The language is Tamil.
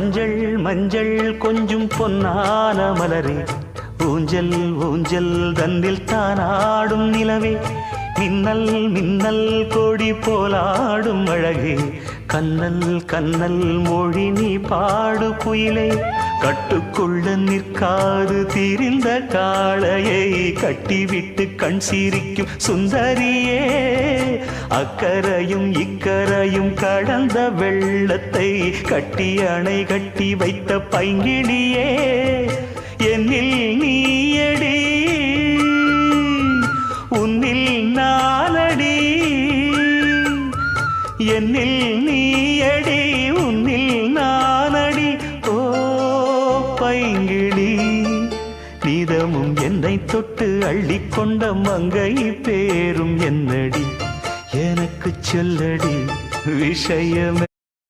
மஞ்சள் மஞ்சள் கொஞ்சம் பொன்னான மலரே, ஊஞ்சல் ஊஞ்சல் தன்னில் தானாடும் நிலவே, மின்னல் மின்னல் கொடி போலாடும் அழகே, கண்ணல் கண்ணல் மொழி நீ பாடு குயிலே, கட்டுக்குள்ள நிற்காது திரிந்த காளையை கட்டிவிட்டு கண் சிரிக்கும் சுந்தரியே, அக்கரையும் இக்கரையும் கடந்த வெள்ளத்தை கட்டி அணை கட்டி வைத்த பைங்கிளியே, என்னில் நீயடி உன்னில் நானடி, என்னில் நீயடி உன்னில் நானடி. ஓ பைங்கிளி, நீதமும் என்னை தொட்டு அள்ளிக்கொண்ட மங்கை பேரும் என்னடி, எனக்கு சொல்லடி விஷயம்.